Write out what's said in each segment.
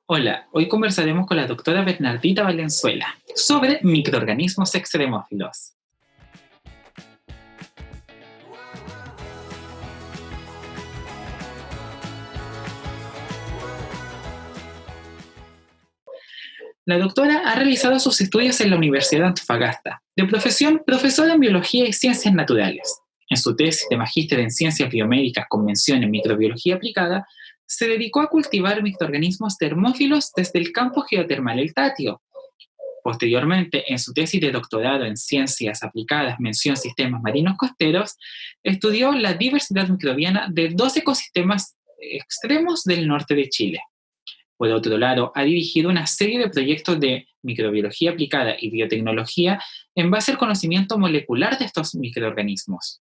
Hola, hoy conversaremos con la doctora Bernardita Valenzuela sobre microorganismos extremófilos. La doctora ha realizado sus estudios en la Universidad de Antofagasta, de profesión profesora en Biología y Ciencias Naturales. En su tesis de magíster en Ciencias Biomédicas con mención en Microbiología aplicada, se dedicó a cultivar microorganismos termófilos desde el campo geotermal El Tatio. Posteriormente, en su tesis de doctorado en Ciencias Aplicadas, mención Sistemas Marinos Costeros, estudió la diversidad microbiana de dos ecosistemas extremos del norte de Chile. Por otro lado, ha dirigido una serie de proyectos de microbiología aplicada y biotecnología en base al conocimiento molecular de estos microorganismos.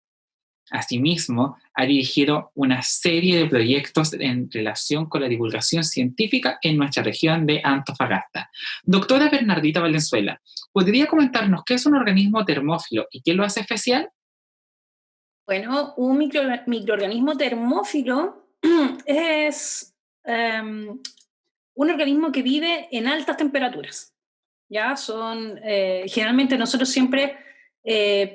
Asimismo, ha dirigido una serie de proyectos en relación con la divulgación científica en nuestra región de Antofagasta. Doctora Bernardita Valenzuela, ¿podría comentarnos qué es un organismo termófilo y qué lo hace especial? Bueno, un microorganismo termófilo es un organismo que vive en altas temperaturas. ¿Ya? Generalmente nosotros siempre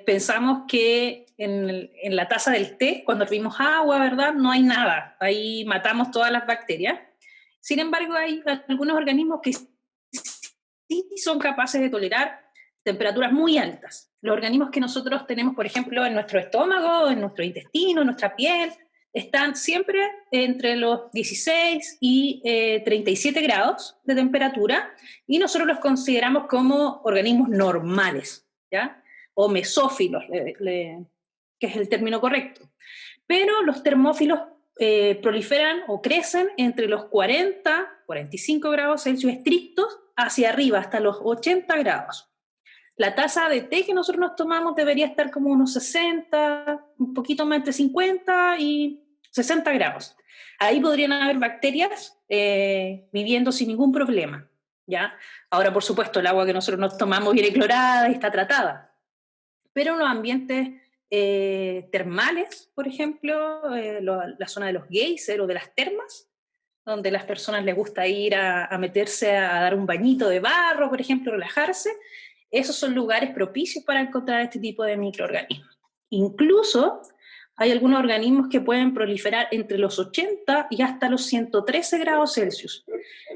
pensamos que en la taza del té, cuando hervimos agua, ¿verdad? No hay nada, ahí matamos todas las bacterias. Sin embargo, hay algunos organismos que sí son capaces de tolerar temperaturas muy altas. Los organismos que nosotros tenemos, por ejemplo, en nuestro estómago, en nuestro intestino, en nuestra piel, están siempre entre los 16 y 37 grados de temperatura y nosotros los consideramos como organismos normales, ¿ya? O mesófilos, que es el término correcto. Pero los termófilos proliferan o crecen entre los 45 grados Celsius estrictos hacia arriba, hasta los 80 grados. La taza de té que nosotros nos tomamos debería estar como unos 60, un poquito más entre 50 y 60 grados. Ahí podrían haber bacterias viviendo sin ningún problema, ¿ya? Ahora, por supuesto, el agua que nosotros nos tomamos viene clorada y está tratada. Pero en los ambientes termales, por ejemplo, la zona de los geysers o de las termas, donde a las personas les gusta ir a meterse a dar un bañito de barro, por ejemplo, relajarse, esos son lugares propicios para encontrar este tipo de microorganismos. Incluso hay algunos organismos que pueden proliferar entre los 80 y hasta los 113 grados Celsius.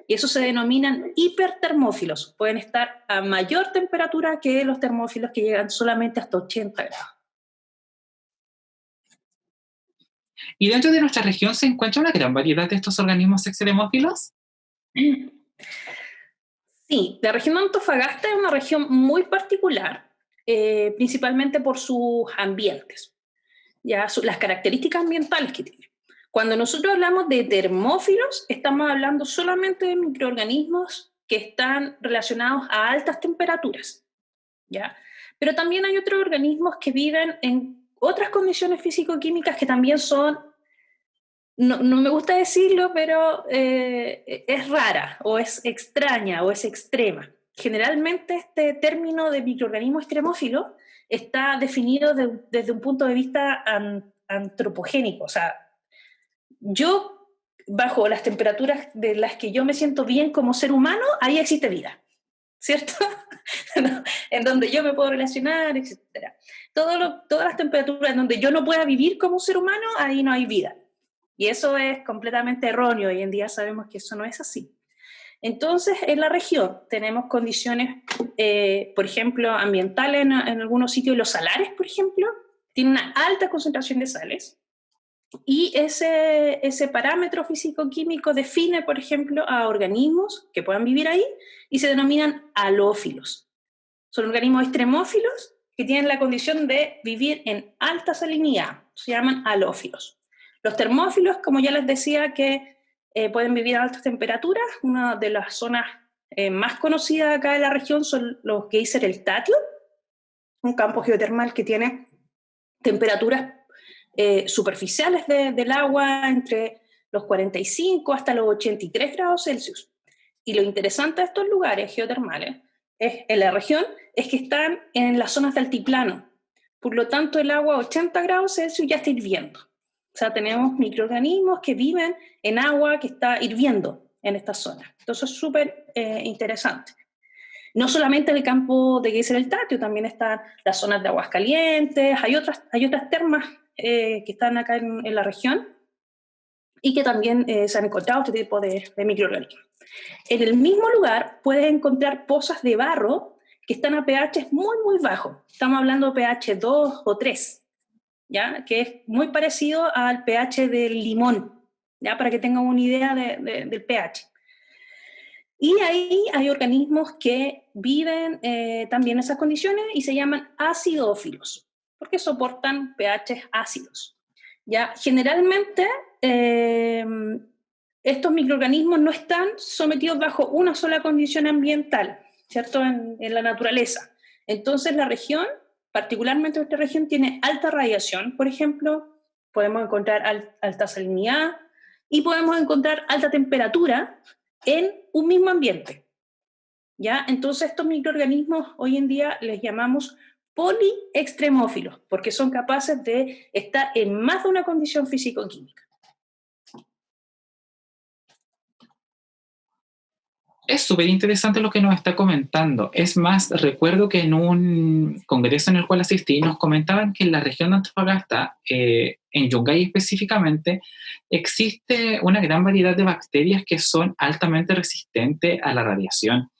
Y eso se denominan hipertermófilos. Pueden estar a mayor temperatura que los termófilos que llegan solamente hasta 80 grados. ¿Y dentro de nuestra región se encuentra una gran variedad de estos organismos extremófilos? Sí, la región de Antofagasta es una región muy particular, principalmente por sus ambientes, las características ambientales que tiene. Cuando nosotros hablamos de termófilos, estamos hablando solamente de microorganismos que están relacionados a altas temperaturas, ¿ya? Pero también hay otros organismos que viven en otras condiciones físico-químicas que también son, no me gusta decirlo, pero es rara, o es extraña, o es extrema. Generalmente este término de microorganismo extremófilo está definido desde un punto de vista antropogénico. O sea, yo, bajo las temperaturas de las que yo me siento bien como ser humano, ahí existe vida, ¿cierto? En donde yo me puedo relacionar, etc. Todas las temperaturas en donde yo no pueda vivir como un ser humano, ahí no hay vida. Y eso es completamente erróneo. Hoy en día sabemos que eso no es así. Entonces, en la región tenemos condiciones, por ejemplo, ambientales en algunos sitios. Los salares, por ejemplo, tienen una alta concentración de sales. Y ese parámetro físico-químico define, por ejemplo, a organismos que puedan vivir ahí y se denominan halófilos. Son organismos extremófilos que tienen la condición de vivir en alta salinidad. Se llaman halófilos. Los termófilos, como ya les decía, que pueden vivir a altas temperaturas. Una de las zonas más conocidas acá de la región son los geysers El Tatio, un campo geotermal que tiene temperaturas superficiales del agua entre los 45 hasta los 83 grados Celsius. Y lo interesante de estos lugares geotermales en la región es que están en las zonas de altiplano. Por lo tanto, el agua a 80 grados Celsius ya está hirviendo. O sea, tenemos microorganismos que viven en agua que está hirviendo. en esta zona. Entonces es súper interesante. No solamente el campo de Geyser El Tatio, también están las zonas de aguas calientes, hay otras termas que están acá en la región y que también se han encontrado este tipo de microorganismos. En el mismo lugar puedes encontrar pozas de barro que están a pH muy, muy bajos. Estamos hablando de pH 2 o 3, ¿ya? Que es muy parecido al pH del limón, ¿ya? Para que tengan una idea del pH. Y ahí hay organismos que viven también en esas condiciones y se llaman acidófilos, porque soportan pH ácidos. ¿Ya? Generalmente estos microorganismos no están sometidos bajo una sola condición ambiental, ¿cierto? En la naturaleza. Entonces la región, particularmente nuestra región, tiene alta radiación, por ejemplo, podemos encontrar alta salinidad y podemos encontrar alta temperatura en un mismo ambiente, ¿ya? Entonces estos microorganismos hoy en día les llamamos poliextremófilos, porque son capaces de estar en más de una condición físico-química. Es súper interesante lo que nos está comentando. Es más, recuerdo que en un congreso en el cual asistí nos comentaban que en la región de Antofagasta, en Yungay específicamente, existe una gran variedad de bacterias que son altamente resistentes a la radiación.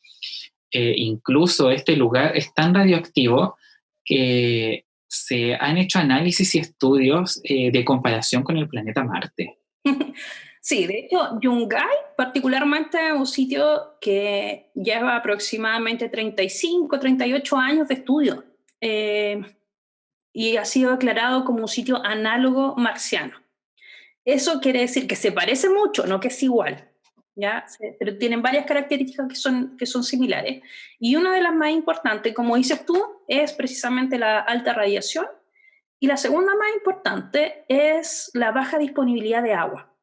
Incluso este lugar es tan radioactivo que se han hecho análisis y estudios de comparación con el planeta Marte. Sí, de hecho, Yungay particularmente es un sitio que lleva aproximadamente 35, 38 años de estudio y ha sido declarado como un sitio análogo marciano. Eso quiere decir que se parece mucho, no que es igual, ¿ya? Pero tienen varias características que son similares. Y una de las más importantes, como dices tú, es precisamente la alta radiación. Y la segunda más importante es la baja disponibilidad de agua.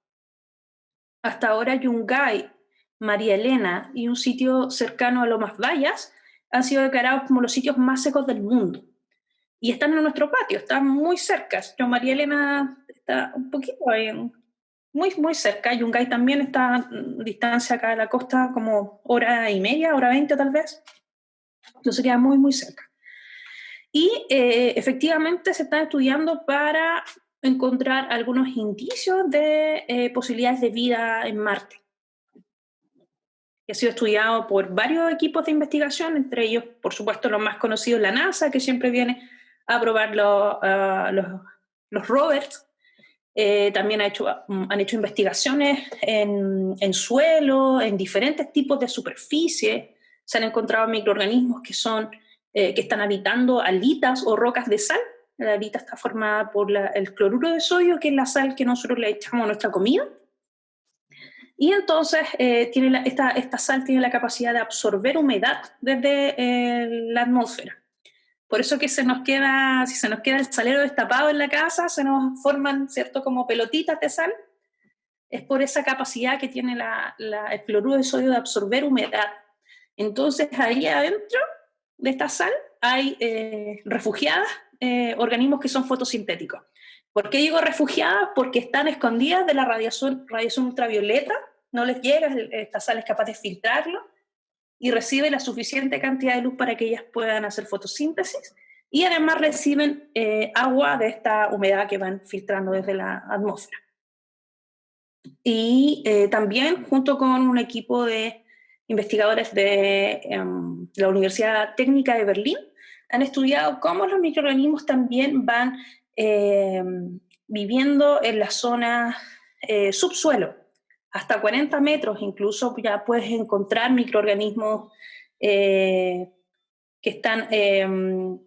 Hasta ahora Yungay, María Elena y un sitio cercano a Lomas Bayas han sido declarados como los sitios más secos del mundo. Y están en nuestro patio, están muy cerca. Yo, María Elena está un poquito ahí, muy, muy cerca. Yungay también está a distancia acá de la costa, como hora y media, hora 20 tal vez. Entonces sería muy, muy cerca. Y efectivamente se está estudiando para encontrar algunos indicios de posibilidades de vida en Marte. Ha sido estudiado por varios equipos de investigación, entre ellos, por supuesto, los más conocidos, la NASA, que siempre viene a probar los rovers. También han hecho investigaciones en suelo, en diferentes tipos de superficie. Se han encontrado microorganismos que están habitando alitas o rocas de sal. La alita está formada por el cloruro de sodio, que es la sal que nosotros le echamos a nuestra comida. Y entonces esta sal tiene la capacidad de absorber humedad desde la atmósfera. Por eso que si se nos queda el salero destapado en la casa, se nos forman, ¿cierto?, como pelotitas de sal. Es por esa capacidad que tiene el cloruro de sodio de absorber humedad. Entonces ahí adentro de esta sal hay refugiadas organismos que son fotosintéticos. ¿Por qué digo refugiadas? Porque están escondidas de la radiación ultravioleta, no les llega, esta sal es capaz de filtrarlo y recibe la suficiente cantidad de luz para que ellas puedan hacer fotosíntesis y además reciben agua de esta humedad que van filtrando desde la atmósfera. Y también junto con un equipo de investigadores de la Universidad Técnica de Berlín, han estudiado cómo los microorganismos también van viviendo en la zona subsuelo. Hasta 40 metros incluso ya puedes encontrar microorganismos que están en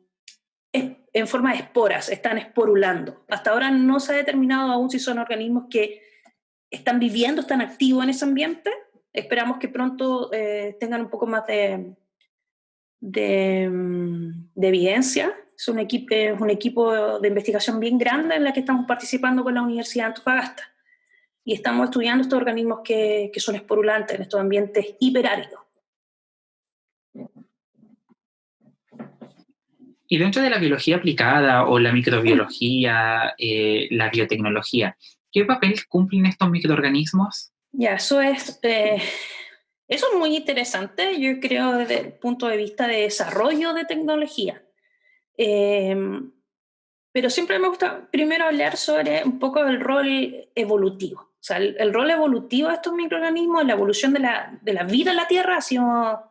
forma de esporas, están esporulando. Hasta ahora no se ha determinado aún si son organismos que están viviendo, están activos en ese ambiente. Esperamos que pronto tengan un poco más de evidencia. Es un equipo de investigación bien grande en la que estamos participando con la Universidad de Antofagasta. Y estamos estudiando estos organismos que son esporulantes en estos ambientes hiperáridos. Y dentro de la biología aplicada o la microbiología, la biotecnología, ¿qué papel cumplen estos microorganismos? Ya, eso es muy interesante, yo creo, desde el punto de vista de desarrollo de tecnología. Eh, pero siempre me gusta primero hablar sobre un poco el rol evolutivo. O sea, el rol evolutivo de estos microorganismos, la evolución de la vida en la Tierra ha sido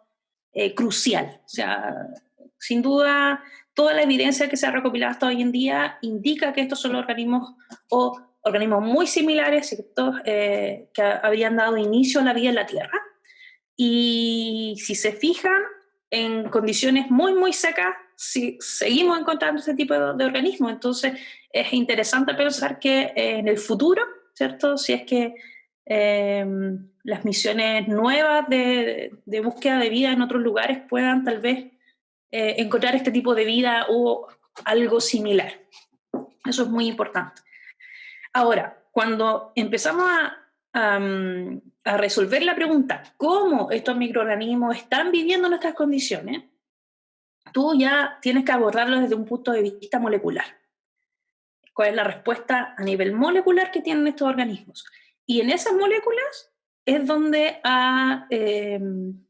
crucial. O sea, sin duda, toda la evidencia que se ha recopilado hasta hoy en día indica que estos son los organismos o organismos muy similares, ¿cierto? Que habían dado inicio a la vida en la Tierra. Y si se fijan, en condiciones muy, muy secas, si seguimos encontrando este tipo de organismos. Entonces, es interesante pensar que en el futuro, ¿cierto? Si es que las misiones nuevas de búsqueda de vida en otros lugares puedan tal vez encontrar este tipo de vida o algo similar. Eso es muy importante. Ahora, cuando empezamos a resolver la pregunta, ¿cómo estos microorganismos están viviendo en nuestras condiciones? Tú ya tienes que abordarlo desde un punto de vista molecular. ¿Cuál es la respuesta a nivel molecular que tienen estos organismos? Y en esas moléculas es donde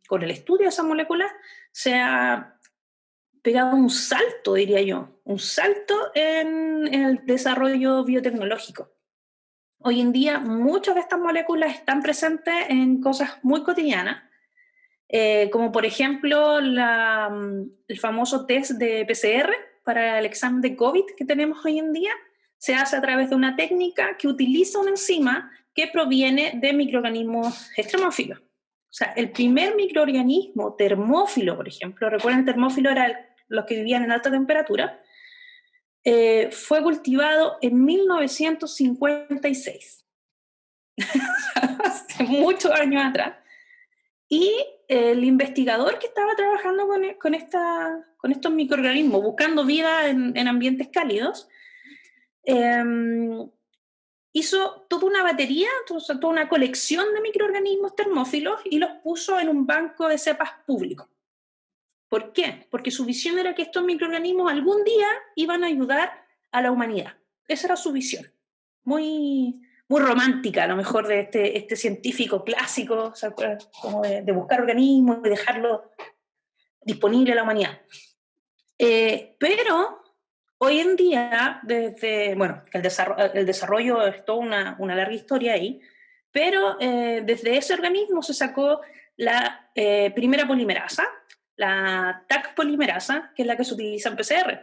con el estudio de esas moléculas se ha pegado un salto, diría yo, un salto en el desarrollo biotecnológico. Hoy en día muchas de estas moléculas están presentes en cosas muy cotidianas, como por ejemplo el famoso test de PCR para el examen de COVID que tenemos hoy en día, se hace a través de una técnica que utiliza una enzima que proviene de microorganismos extremófilos. O sea, el primer microorganismo termófilo, por ejemplo, recuerden, el termófilo eran los que vivían en alta temperatura, fue cultivado en 1956, hace muchos años atrás. Y el investigador que estaba trabajando con estos microorganismos, buscando vida en ambientes cálidos, hizo toda una batería, toda una colección de microorganismos termófilos y los puso en un banco de cepas público. ¿Por qué? Porque su visión era que estos microorganismos algún día iban a ayudar a la humanidad. Esa era su visión. Muy, muy romántica, a lo mejor, de este científico clásico, o sea, como de buscar organismos y dejarlo disponible a la humanidad. Pero hoy en día, bueno, el desarrollo es toda una larga historia ahí, pero desde ese organismo se sacó la primera polimerasa, la Taq polimerasa, que es la que se utiliza en PCR.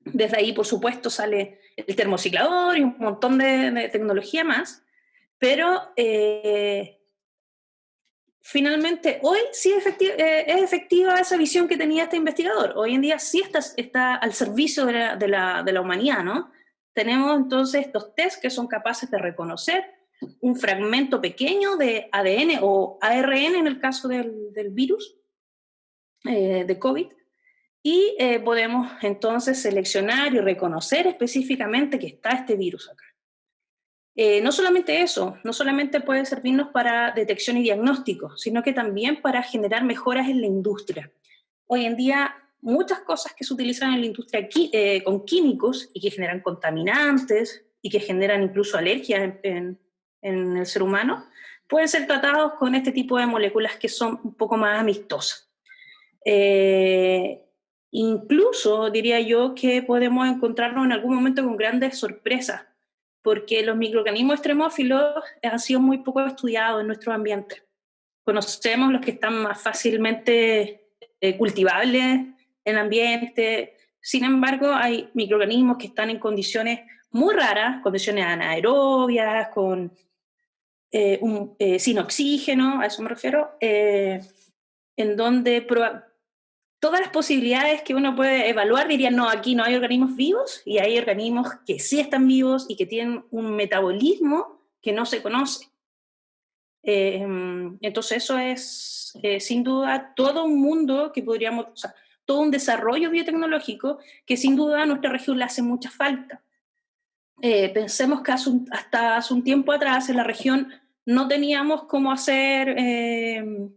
Desde ahí, por supuesto, sale el termociclador y un montón de tecnología más, pero finalmente hoy sí es efectiva esa visión que tenía este investigador. Hoy en día sí está al servicio de la humanidad, ¿no? Tenemos entonces estos test que son capaces de reconocer un fragmento pequeño de ADN o ARN en el caso del virus de COVID, y podemos entonces seleccionar y reconocer específicamente que está este virus acá. No solamente eso, no solamente puede servirnos para detección y diagnóstico, sino que también para generar mejoras en la industria. Hoy en día, muchas cosas que se utilizan en la industria con químicos y que generan contaminantes y que generan incluso alergias en el ser humano, pueden ser tratados con este tipo de moléculas que son un poco más amistosas. Incluso diría yo que podemos encontrarnos en algún momento con grandes sorpresas, porque los microorganismos extremófilos han sido muy poco estudiados en nuestro ambiente. Conocemos los que están más fácilmente cultivables en el ambiente. Sin embargo, hay microorganismos que están en condiciones muy raras, condiciones anaerobias, sin oxígeno, a eso me refiero, en donde todas las posibilidades que uno puede evaluar dirían, no, aquí no hay organismos vivos, y hay organismos que sí están vivos y que tienen un metabolismo que no se conoce. Entonces eso es sin duda todo un mundo que podríamos, o sea, todo un desarrollo biotecnológico que sin duda a nuestra región le hace mucha falta. Pensemos que hasta hace un tiempo atrás en la región no teníamos cómo hacer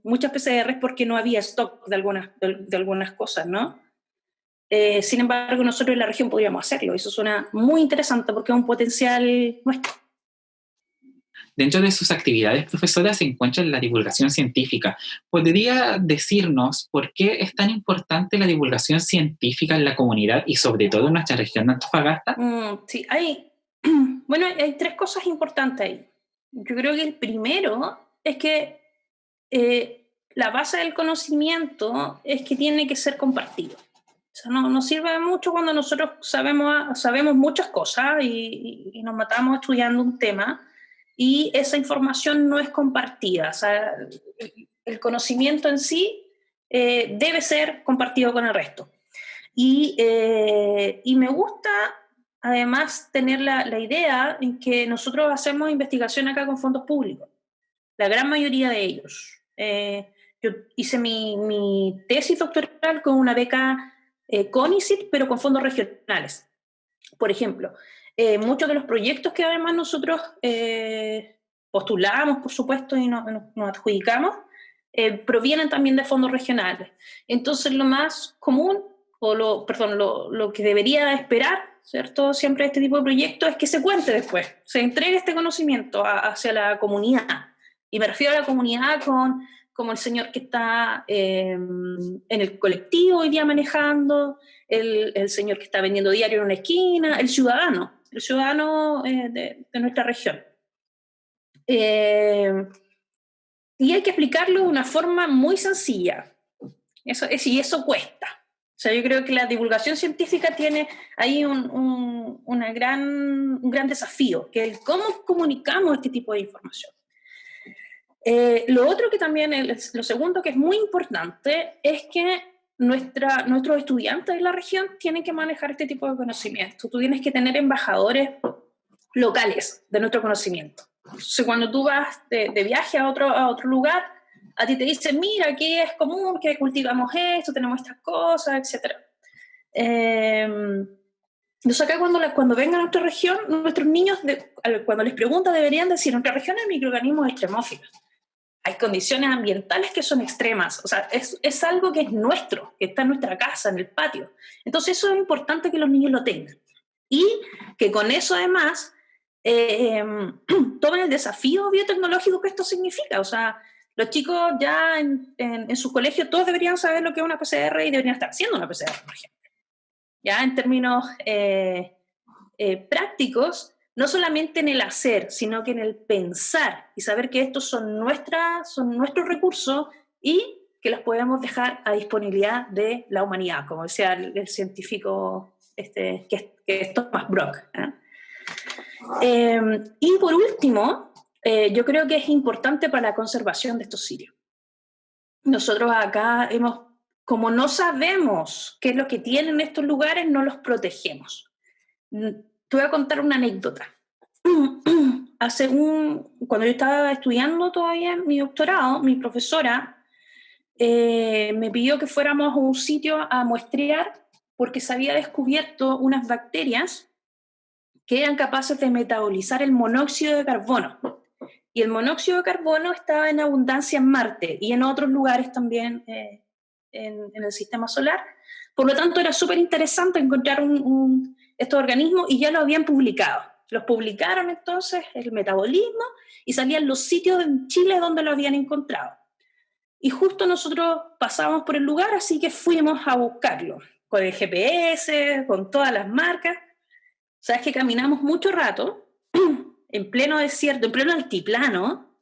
muchas PCRs porque no había stock de algunas cosas, ¿no? Sin embargo, nosotros en la región podríamos hacerlo. Eso suena muy interesante porque es un potencial nuestro. Dentro de sus actividades, profesora, se encuentra la divulgación científica. ¿Podría decirnos por qué es tan importante la divulgación científica en la comunidad y sobre todo en nuestra región de Antofagasta? Sí, bueno, hay tres cosas importantes ahí. Yo creo que el primero es que la base del conocimiento es que tiene que ser compartido. O sea, no nos sirve mucho cuando nosotros sabemos muchas cosas y nos matamos estudiando un tema y esa información no es compartida. O sea, el conocimiento en sí debe ser compartido con el resto. Y me gusta además tener la idea en que nosotros hacemos investigación acá con fondos públicos, la gran mayoría de ellos. Yo hice mi tesis doctoral con una beca CONICYT, pero con fondos regionales. Por ejemplo, muchos de los proyectos que además nosotros postulamos, por supuesto, y nos adjudicamos, provienen también de fondos regionales. Entonces, lo más común, lo que debería esperar, ¿cierto? Siempre este tipo de proyectos es que se cuente después, se entregue este conocimiento hacia la comunidad. Y me refiero a la comunidad como el señor que está en el colectivo hoy día manejando, el señor que está vendiendo diario en una esquina, el ciudadano de nuestra región. Y hay que explicarlo de una forma muy sencilla. Y eso cuesta. O sea, yo creo que la divulgación científica tiene ahí un gran desafío, que es cómo comunicamos este tipo de información. Lo otro que también, lo segundo que es muy importante, es que nuestros estudiantes de la región tienen que manejar este tipo de conocimiento. Tú tienes que tener embajadores locales de nuestro conocimiento. Entonces, cuando tú vas de viaje a otro lugar, a ti te dicen, mira, aquí es común que cultivamos esto, tenemos estas cosas, etc. Entonces acá cuando vengan a nuestra región, nuestros niños, cuando les preguntan, deberían decir, nuestra región es microorganismos extremófilos. Hay condiciones ambientales que son extremas, o sea, es algo que es nuestro, que está en nuestra casa, en el patio. Entonces eso es importante que los niños lo tengan. Y que con eso además tomen el desafío biotecnológico que esto significa. O sea, los chicos ya en sus colegios todos deberían saber lo que es una PCR y deberían estar haciendo una PCR, por ejemplo. Ya en términos prácticos, no solamente en el hacer, sino que en el pensar y saber que estos son nuestros recursos y que los podemos dejar a disponibilidad de la humanidad, como decía el científico que es Thomas Brock. Y por último, yo creo que es importante para la conservación de estos sitios. Nosotros acá como no sabemos qué es lo que tienen estos lugares, no los protegemos. Te voy a contar una anécdota. Cuando yo estaba estudiando todavía mi doctorado, mi profesora me pidió que fuéramos a un sitio a muestrear porque se había descubierto unas bacterias que eran capaces de metabolizar el monóxido de carbono. Y el monóxido de carbono estaba en abundancia en Marte y en otros lugares también en el sistema solar. Por lo tanto, era súper interesante encontrar estos organismos y ya lo habían publicado. Los publicaron entonces, el metabolismo, y salían los sitios en Chile donde lo habían encontrado. Y justo nosotros pasamos por el lugar, así que fuimos a buscarlo, con el GPS, con todas las marcas. Sabes que caminamos mucho rato, en pleno desierto, en pleno altiplano,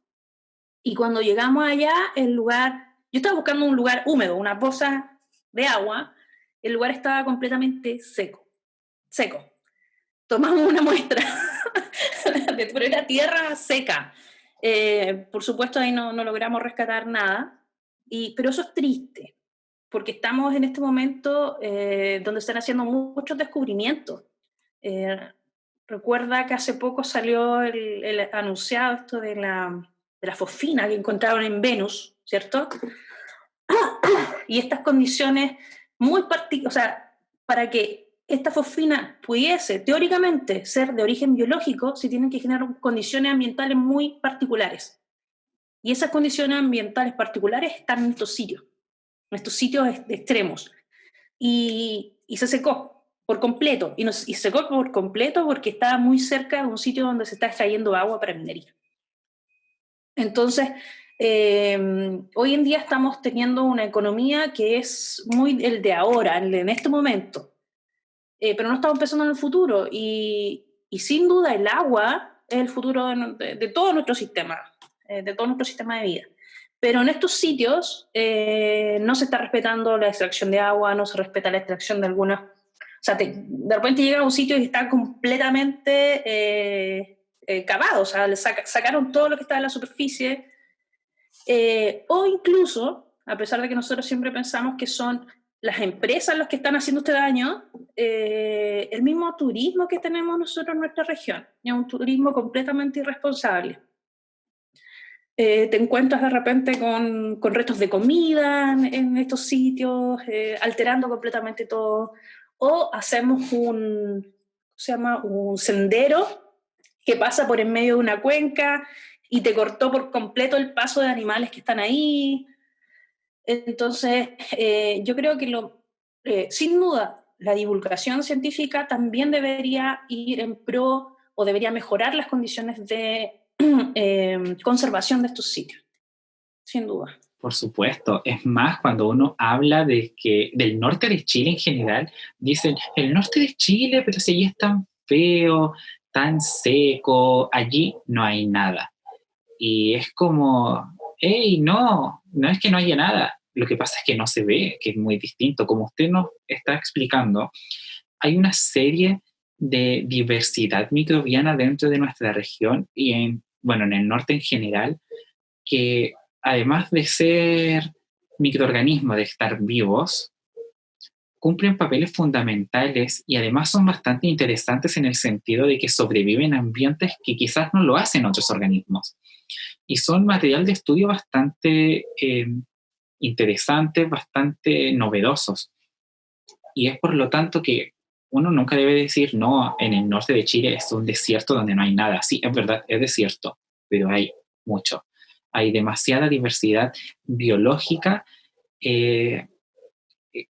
y cuando llegamos allá, el lugar, yo estaba buscando un lugar húmedo, una poza de agua, el lugar estaba completamente seco. Tomamos una muestra de pura tierra seca. Por supuesto, ahí no logramos rescatar nada, pero eso es triste, porque estamos en este momento donde están haciendo muchos descubrimientos. Recuerda que hace poco salió el anunciado esto de la fosfina que encontraron en Venus, ¿cierto? Y estas condiciones muy particulares, o sea, para que esta fosfina pudiese teóricamente ser de origen biológico, se tienen que generar condiciones ambientales muy particulares. Y esas condiciones ambientales particulares están en estos sitios extremos. Y se secó por completo. Y se secó por completo porque estaba muy cerca de un sitio donde se está extrayendo agua para minería. Entonces, hoy en día estamos teniendo una economía que es muy el de ahora, en este momento, pero no estamos pensando en el futuro y sin duda el agua es el futuro de todo nuestro sistema, de todo nuestro sistema de vida. Pero en estos sitios no se está respetando la extracción de agua, no se respeta la extracción de algunas. O sea, de repente llega a un sitio y está completamente cavado, o sea, sacaron todo lo que estaba en la superficie, o incluso, a pesar de que nosotros siempre pensamos que son las empresas los que están haciendo este daño, el mismo turismo que tenemos nosotros en nuestra región, es un turismo completamente irresponsable. Te encuentras de repente con restos de comida en estos sitios, alterando completamente todo, o hacemos se llama? Un sendero que pasa por en medio de una cuenca y te cortó por completo el paso de animales que están ahí. Entonces, yo creo que sin duda la divulgación científica también debería ir en pro o debería mejorar las condiciones de conservación de estos sitios, sin duda. Por supuesto, es más, cuando uno habla del norte de Chile en general, dicen, el norte de Chile, pero si allí es tan feo, tan seco, allí no hay nada. Y es como, hey, no es que no haya nada, lo que pasa es que no se ve, que es muy distinto. Como usted nos está explicando, hay una serie de diversidad microbiana dentro de nuestra región y en el norte en general, que además de ser microorganismos, de estar vivos, cumplen papeles fundamentales y además son bastante interesantes en el sentido de que sobreviven en ambientes que quizás no lo hacen otros organismos. Y son material de estudio bastante interesantes, bastante novedosos. Y es por lo tanto que uno nunca debe decir, no, en el norte de Chile es un desierto donde no hay nada. Sí, es verdad, es desierto, pero hay mucho. Hay demasiada diversidad biológica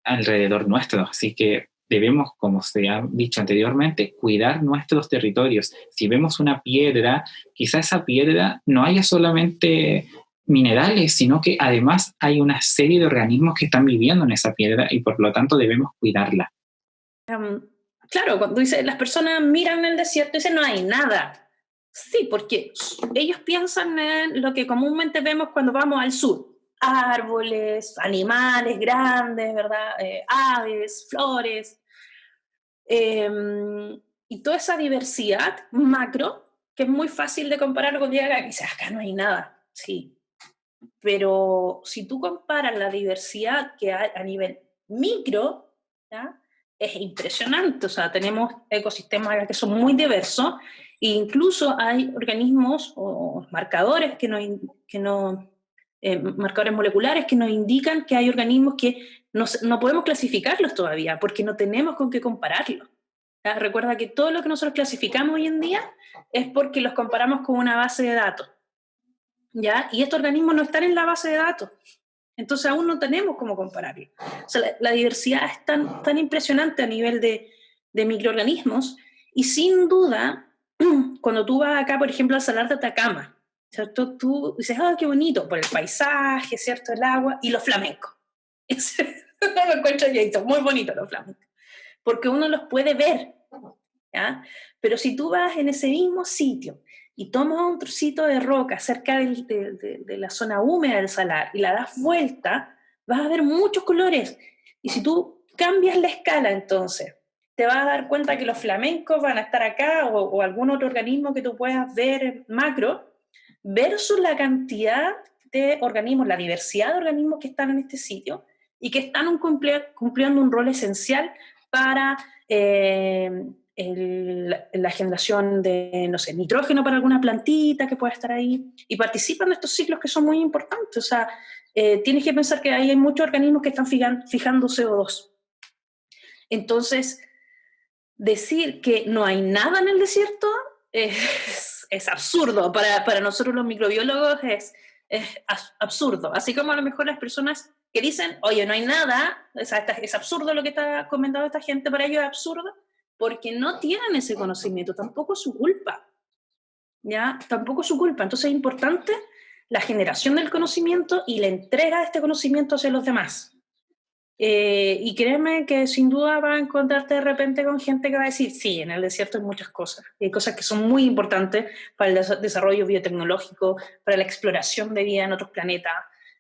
alrededor nuestro, así que debemos, como se ha dicho anteriormente, cuidar nuestros territorios. Si vemos una piedra, quizá esa piedra no haya solamente minerales, sino que además hay una serie de organismos que están viviendo en esa piedra y por lo tanto debemos cuidarla. Claro, cuando dice, las personas miran el desierto y dicen no hay nada. Sí, porque ellos piensan en lo que comúnmente vemos cuando vamos al sur. Árboles, animales grandes, ¿verdad? Aves, flores. Y toda esa diversidad macro, que es muy fácil de comparar con Diaga, que dice, acá no hay nada. Sí, pero si tú comparas la diversidad que hay a nivel micro, ¿ya? Es impresionante. O sea, tenemos ecosistemas que son muy diversos e incluso hay organismos o marcadores marcadores moleculares que nos indican que hay organismos que no podemos clasificarlos todavía porque no tenemos con qué compararlos. ¿Ya? Recuerda que todo lo que nosotros clasificamos hoy en día es porque los comparamos con una base de datos. ¿Ya? Y estos organismos no están en la base de datos, entonces aún no tenemos cómo compararlo. O sea, la diversidad es tan impresionante a nivel de microorganismos y sin duda, cuando tú vas acá, por ejemplo, al Salar de Atacama, ¿cierto? Tú dices, qué bonito, por el paisaje, ¿cierto? El agua y los flamencos. Lo encuentro yo, muy bonito los flamencos, porque uno los puede ver, ¿ya? Pero si tú vas en ese mismo sitio y tomas un trocito de roca cerca de la zona húmeda del salar y la das vuelta, vas a ver muchos colores. Y si tú cambias la escala, entonces, te vas a dar cuenta que los flamencos van a estar acá o algún otro organismo que tú puedas ver macro, versus la cantidad de organismos, la diversidad de organismos que están en este sitio y que están cumpliendo un rol esencial para la generación de, no sé, nitrógeno para alguna plantita que pueda estar ahí, y participan de estos ciclos que son muy importantes. O sea, tienes que pensar que ahí hay muchos organismos que están fijando CO2. Entonces, decir que no hay nada en el desierto es absurdo. Para nosotros los microbiólogos es absurdo. Así como a lo mejor las personas que dicen, oye, no hay nada, es absurdo lo que está comentando esta gente, para ellos es absurdo, porque no tienen ese conocimiento, tampoco es su culpa, ¿ya? Tampoco es su culpa. Entonces es importante la generación del conocimiento y la entrega de este conocimiento hacia los demás. Y créeme que sin duda vas a encontrarte de repente con gente que va a decir, sí, en el desierto hay muchas cosas. Hay cosas que son muy importantes para el desarrollo biotecnológico, para la exploración de vida en otros planetas,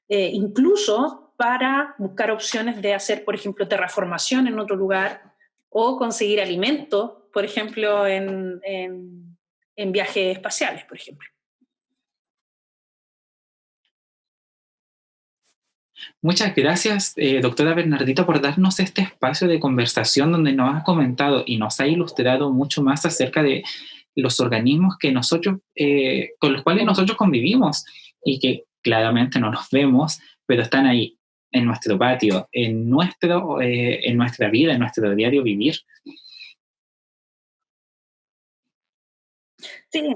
incluso para buscar opciones de hacer, por ejemplo, terraformación en otro lugar o conseguir alimento, por ejemplo, en viajes espaciales, por ejemplo. Muchas gracias, doctora Bernardita, por darnos este espacio de conversación donde nos ha comentado y nos ha ilustrado mucho más acerca de los organismos que nosotros, con los cuales nosotros convivimos y que claramente no los vemos, pero están ahí en nuestro patio, en nuestra vida, en nuestro diario vivir. Sí.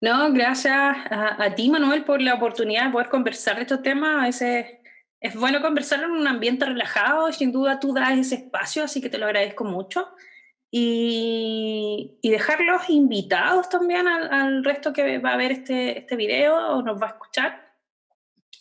No, gracias a ti, Manuel, por la oportunidad de poder conversar de estos temas. A veces es bueno conversar en un ambiente relajado y sin duda tú das ese espacio, así que te lo agradezco mucho. Y dejarlos invitados también al resto que va a ver este video o nos va a escuchar,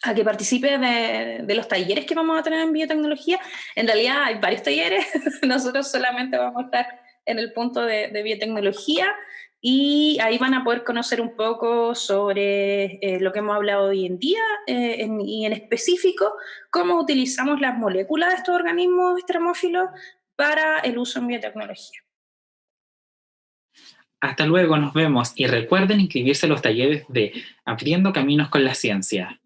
a que participe de los talleres que vamos a tener en biotecnología. En realidad hay varios talleres, nosotros solamente vamos a estar en el punto de biotecnología y ahí van a poder conocer un poco sobre lo que hemos hablado hoy en día y en específico cómo utilizamos las moléculas de estos organismos extremófilos para el uso en biotecnología. Hasta luego, nos vemos y recuerden inscribirse a los talleres de Abriendo Caminos con la Ciencia.